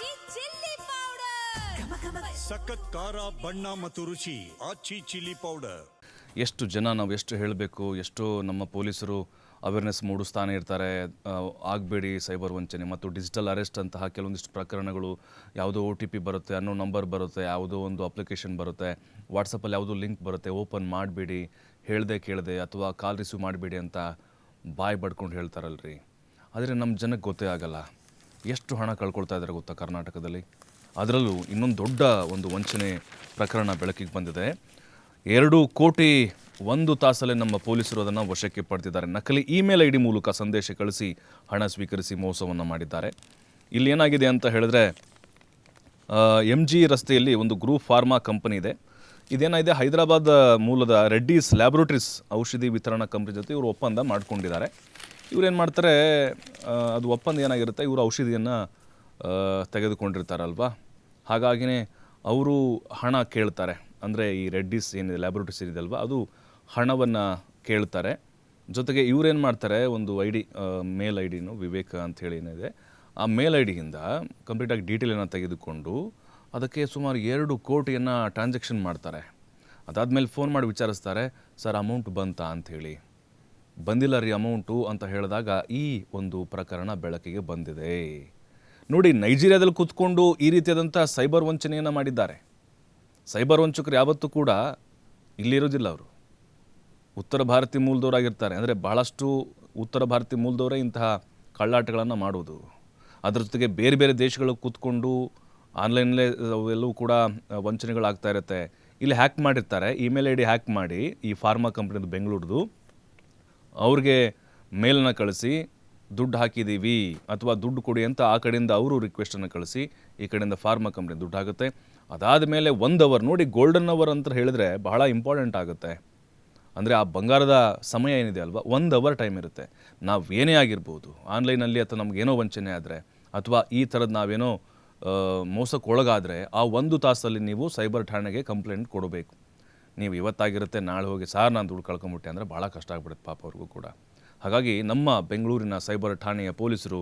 ಆಚಿ chilli powder ಸಖತ್ ಖಾರ ಬಣ್ಣ ಮತ್ತು ರುಚಿ ಆಚಿ ಚಿಲ್ಲಿ ಪೌಡರ್. ಎಷ್ಟು ಜನ ನಾವು ಎಷ್ಟು ಹೇಳಬೇಕು, ಎಷ್ಟೋ ನಮ್ಮ ಪೊಲೀಸರು ಅವೇರ್ನೆಸ್ ಮೂಡಿಸ್ತಾನೆ ಇರ್ತಾರೆ. ಆಗಬೇಡಿ ಸೈಬರ್ ವಂಚನೆ ಮತ್ತು ಡಿಜಿಟಲ್ ಅರೆಸ್ಟ್ ಅಂತಹ ಕೆಲವೊಂದಿಷ್ಟು ಪ್ರಕರಣಗಳು. ಯಾವುದೋ OTP ಬರುತ್ತೆ, ಅನ್ನೋ ನಂಬರ್ ಬರುತ್ತೆ, ಯಾವುದೋ ಒಂದು ಅಪ್ಲಿಕೇಶನ್ ಬರುತ್ತೆ, ವಾಟ್ಸಪ್ಪಲ್ಲಿ ಯಾವುದೋ ಲಿಂಕ್ ಬರುತ್ತೆ, ಓಪನ್ ಮಾಡಬೇಡಿ, ಹೇಳ್ದೆ ಕೇಳದೆ ಅಥವಾ ಕಾಲ್ ರಿಸೀವ್ ಮಾಡಬೇಡಿ ಅಂತ ಬಾಯಿ ಬಡ್ಕೊಂಡು ಹೇಳ್ತಾರಲ್ರಿ. ಆದರೆ ನಮ್ಮ ಜನಕ್ಕೆ ಗೊತ್ತೇ ಆಗಲ್ಲ ಎಷ್ಟು ಹಣ ಕಳ್ಕೊಳ್ತಾ ಇದ್ದಾರೆ ಗೊತ್ತಾ ಕರ್ನಾಟಕದಲ್ಲಿ. ಅದರಲ್ಲೂ ಇನ್ನೊಂದು ದೊಡ್ಡ ಒಂದು ವಂಚನೆ ಪ್ರಕರಣ ಬೆಳಕಿಗೆ ಬಂದಿದೆ. 2 ಕೋಟಿ 1 ತಾಸಲ್ಲೇ ನಮ್ಮ ಪೊಲೀಸರು ಅದನ್ನು ವಶಕ್ಕೆ ಪಡೆದಿದ್ದಾರೆ. ನಕಲಿ ಇಮೇಲ್ ID ಮೂಲಕ ಸಂದೇಶ ಕಳಿಸಿ ಹಣ ಸ್ವೀಕರಿಸಿ ಮೋಸವನ್ನು ಮಾಡಿದ್ದಾರೆ. ಇಲ್ಲಿ ಏನಾಗಿದೆ ಅಂತ ಹೇಳಿದ್ರೆ, MG ರಸ್ತೆಯಲ್ಲಿ ಒಂದು ಗ್ರೂಪ್ ಫಾರ್ಮಾ ಕಂಪನಿ ಇದೆ. ಇದೇನಾಗಿದೆ, ಹೈದರಾಬಾದ್ ಮೂಲದ ರೆಡ್ಡೀಸ್ ಲ್ಯಾಬ್ರೋಟರೀಸ್ ಔಷಧಿ ವಿತರಣಾ ಕಂಪನಿ ಜೊತೆ ಇವರು ಒಪ್ಪಂದ ಮಾಡ್ಕೊಂಡಿದ್ದಾರೆ. ಇವ್ರೇನು ಮಾಡ್ತಾರೆ, ಅದು ಒಪ್ಪಂದ ಏನಾಗಿರುತ್ತೆ, ಇವರು ಔಷಧಿಯನ್ನು ತೆಗೆದುಕೊಂಡಿರ್ತಾರಲ್ವ, ಹಾಗಾಗಿನೇ ಅವರು ಹಣ ಕೇಳ್ತಾರೆ. ಅಂದರೆ ಈ ರೆಡ್ಡೀಸ್ ಏನಿದೆ, ಲ್ಯಾಬ್ರೋಟರೀಸ್ ಏನಿದೆಲ್ವ, ಅದು ಹಣವನ್ನು ಕೇಳ್ತಾರೆ. ಜೊತೆಗೆ ಇವರೇನು ಮಾಡ್ತಾರೆ, ಒಂದು ID ಮೇಲ್ IDನು ವಿವೇಕ ಅಂಥೇಳಿ ಏನಿದೆ, ಆ ಮೇಲ್ IDಯಿಂದ ಕಂಪ್ಲೀಟಾಗಿ ಡೀಟೇಲನ್ನು ತೆಗೆದುಕೊಂಡು ಅದಕ್ಕೆ ಸುಮಾರು 2 ಕೋಟಿಯನ್ನು ಟ್ರಾನ್ಸಾಕ್ಷನ್ ಮಾಡ್ತಾರೆ. ಅದಾದಮೇಲೆ ಫೋನ್ ಮಾಡಿ ವಿಚಾರಿಸ್ತಾರೆ, ಸರ್ ಅಮೌಂಟ್ ಬಂತಾ ಅಂಥೇಳಿ. ಬಂದಿಲ್ಲ ರೀ ಅಮೌಂಟು ಅಂತ ಹೇಳಿದಾಗ ಈ ಒಂದು ಪ್ರಕರಣ ಬೆಳಕಿಗೆ ಬಂದಿದೆ. ನೋಡಿ, ನೈಜೀರಿಯಾದಲ್ಲಿ ಕೂತ್ಕೊಂಡು ಈ ರೀತಿಯಾದಂಥ ಸೈಬರ್ ವಂಚನೆಯನ್ನು ಮಾಡಿದ್ದಾರೆ. ಸೈಬರ್ ವಂಚಕರು ಯಾವತ್ತೂ ಕೂಡ ಇಲ್ಲಿರೋದಿಲ್ಲ, ಅವರು ಉತ್ತರ ಭಾರತೀಯ ಮೂಲದವರಾಗಿರ್ತಾರೆ. ಅಂದರೆ ಬಹಳಷ್ಟು ಉತ್ತರ ಭಾರತೀಯ ಮೂಲದವರೇ ಇಂತಹ ಕಳ್ಳಾಟಗಳನ್ನು ಮಾಡೋದು. ಅದರ ಜೊತೆಗೆ ಬೇರೆ ಬೇರೆ ದೇಶಗಳಿಗೆ ಕೂತ್ಕೊಂಡು ಆನ್ಲೈನಲ್ಲೇ ಎಲ್ಲವೂ ಕೂಡ ವಂಚನೆಗಳಾಗ್ತಾ ಇರುತ್ತೆ. ಇಲ್ಲಿ ಹ್ಯಾಕ್ ಮಾಡಿರ್ತಾರೆ, ಇಮೇಲ್ ID ಹ್ಯಾಕ್ ಮಾಡಿ ಈ ಫಾರ್ಮಾ ಕಂಪ್ನಿದು ಬೆಂಗಳೂರದು ಅವ್ರಿಗೆ ಮೇಲನ್ನು ಕಳಿಸಿ ದುಡ್ಡು ಹಾಕಿದ್ದೀವಿ ಅಥವಾ ದುಡ್ಡು ಕೊಡಿ ಅಂತ ಆ ಕಡೆಯಿಂದ ಅವರು ರಿಕ್ವೆಸ್ಟನ್ನು ಕಳಿಸಿ ಈ ಕಡೆಯಿಂದ ಫಾರ್ಮಾ ಕಂಪ್ನಿ ದುಡ್ಡು ಆಗುತ್ತೆ. ಅದಾದ ಮೇಲೆ 1 ಅವರ್ ನೋಡಿ, ಗೋಲ್ಡನ್ ಅವರ್ ಅಂತ ಹೇಳಿದ್ರೆ ಬಹಳ ಇಂಪಾರ್ಟೆಂಟ್ ಆಗುತ್ತೆ. ಅಂದರೆ ಆ ಬಂಗಾರದ ಸಮಯ ಏನಿದೆ ಅಲ್ವಾ, 1 ಅವರ್ ಟೈಮ್ ಇರುತ್ತೆ. ನಾವು ಏನೇ ಆಗಿರ್ಬೋದು ಆನ್ಲೈನಲ್ಲಿ, ಅಥವಾ ನಮಗೇನೋ ವಂಚನೆ ಆದರೆ ಅಥವಾ ಈ ಥರದ್ದು ನಾವೇನೋ ಮೋಸಕ್ಕೆ ಒಳಗಾದರೆ ಆ 1 ತಾಸಲ್ಲಿ ನೀವು ಸೈಬರ್ ಠಾಣೆಗೆ ಕಂಪ್ಲೇಂಟ್ ಕೊಡಬೇಕು. ನೀವು ಇವತ್ತಾಗಿರುತ್ತೆ, ನಾಳೆ ಹೋಗಿ ಸಾರ್ ನಾನು ದುಡ್ಡು ಕಳ್ಕೊಂಬಿಟ್ಟೆ ಅಂದರೆ ಭಾಳ ಕಷ್ಟ ಆಗ್ಬಿಡುತ್ತೆ ಪಾಪ ಅವ್ರಿಗೂ ಕೂಡ. ಹಾಗಾಗಿ ನಮ್ಮ ಬೆಂಗಳೂರಿನ ಸೈಬರ್ ಠಾಣೆಯ ಪೊಲೀಸರು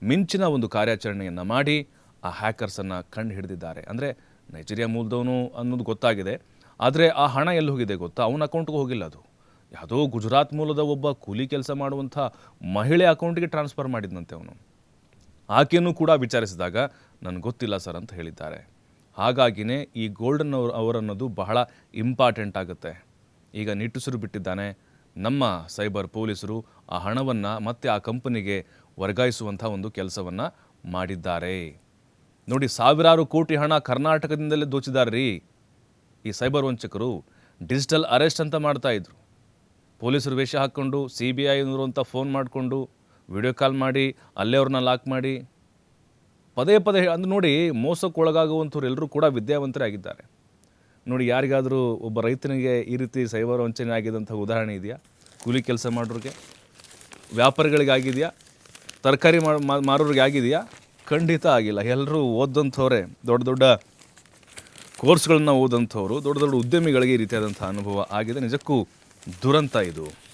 ಮಿಂಚಿನ ಒಂದು ಕಾರ್ಯಾಚರಣೆಯನ್ನು ಮಾಡಿ ಆ ಹ್ಯಾಕರ್ಸನ್ನು ಕಂಡು ಹಿಡಿದಿದ್ದಾರೆ. ಅಂದರೆ ನೈಜೀರಿಯಾ ಮೂಲದವನು ಅನ್ನೋದು ಗೊತ್ತಾಗಿದೆ, ಆದರೆ ಆ ಹಣ ಎಲ್ಲಿ ಹೋಗಿದೆ ಗೊತ್ತಾ, ಅವನ ಅಕೌಂಟ್ಗೆ ಹೋಗಿಲ್ಲ. ಅದು ಯಾವುದೋ ಗುಜರಾತ್ ಮೂಲದ ಒಬ್ಬ ಕೂಲಿ ಕೆಲಸ ಮಾಡುವಂಥ ಮಹಿಳೆ ಅಕೌಂಟಿಗೆ ಟ್ರಾನ್ಸ್ಫರ್ ಮಾಡಿದ್ದಂತೆ ಅವನು. ಆಕೆಯನ್ನು ಕೂಡ ವಿಚಾರಿಸಿದಾಗ ನನಗೆ ಗೊತ್ತಿಲ್ಲ ಸರ್ ಅಂತ ಹೇಳಿದ್ದಾರೆ. ಹಾಗಾಗಿನೇ ಈ ಗೋಲ್ಡನ್ ಅವರ್ ಅನ್ನೋದು ಬಹಳ ಇಂಪಾರ್ಟೆಂಟ್ ಆಗುತ್ತೆ. ಈಗ ನಿಟ್ಟುಸಿರು ಬಿಟ್ಟಿದ್ದಾನೆ ನಮ್ಮ ಸೈಬರ್ ಪೊಲೀಸರು. ಆ ಹಣವನ್ನು ಮತ್ತೆ ಆ ಕಂಪನಿಗೆ ವರ್ಗಾಯಿಸುವಂಥ ಒಂದು ಕೆಲಸವನ್ನು ಮಾಡಿದ್ದಾರೆ. ನೋಡಿ, ಸಾವಿರಾರು ಕೋಟಿ ಹಣ ಕರ್ನಾಟಕದಿಂದಲೇ ದೋಚಿದ್ದಾರೆ ರೀ ಈ ಸೈಬರ್ ವಂಚಕರು. ಡಿಜಿಟಲ್ ಅರೆಸ್ಟ್ ಅಂತ ಮಾಡ್ತಾಯಿದ್ರು. ಪೊಲೀಸರು ವೇಷ ಹಾಕ್ಕೊಂಡು CBI ಅಂತ ಫೋನ್ ಮಾಡಿಕೊಂಡು ವಿಡಿಯೋ ಕಾಲ್ ಮಾಡಿ ಅಲ್ಲೇ ಅವ್ರನ್ನ ಲಾಕ್ ಮಾಡಿ ಪದೇ ಪದೇ ಅಂದ್ರೆ ನೋಡಿ, ಮೋಸಕ್ಕೊಳಗಾಗುವಂಥವ್ರು ಎಲ್ಲರೂ ಕೂಡ ವಿದ್ಯಾವಂತರೇ ಆಗಿದ್ದಾರೆ. ನೋಡಿ, ಯಾರಿಗಾದರೂ ಒಬ್ಬ ರೈತನಿಗೆ ಈ ರೀತಿ ಸೈಬರ್ ವಂಚನೆ ಆಗಿದಂಥ ಉದಾಹರಣೆ ಇದೆಯಾ? ಕೂಲಿ ಕೆಲಸ ಮಾಡೋರಿಗೆ, ವ್ಯಾಪಾರಿಗಳಿಗೆ ಆಗಿದೆಯಾ? ತರಕಾರಿ ಮಾರೋರಿಗೆ ಆಗಿದೆಯಾ? ಖಂಡಿತ ಆಗಿಲ್ಲ. ಎಲ್ಲರೂ ಓದಂಥವ್ರೆ, ದೊಡ್ಡ ದೊಡ್ಡ ಕೋರ್ಸ್ಗಳನ್ನ ಓದಂಥವ್ರು, ದೊಡ್ಡ ದೊಡ್ಡ ಉದ್ಯಮಿಗಳಿಗೆ ಈ ರೀತಿಯಾದಂಥ ಅನುಭವ ಆಗಿದೆ. ನಿಜಕ್ಕೂ ದುರಂತ ಇದು.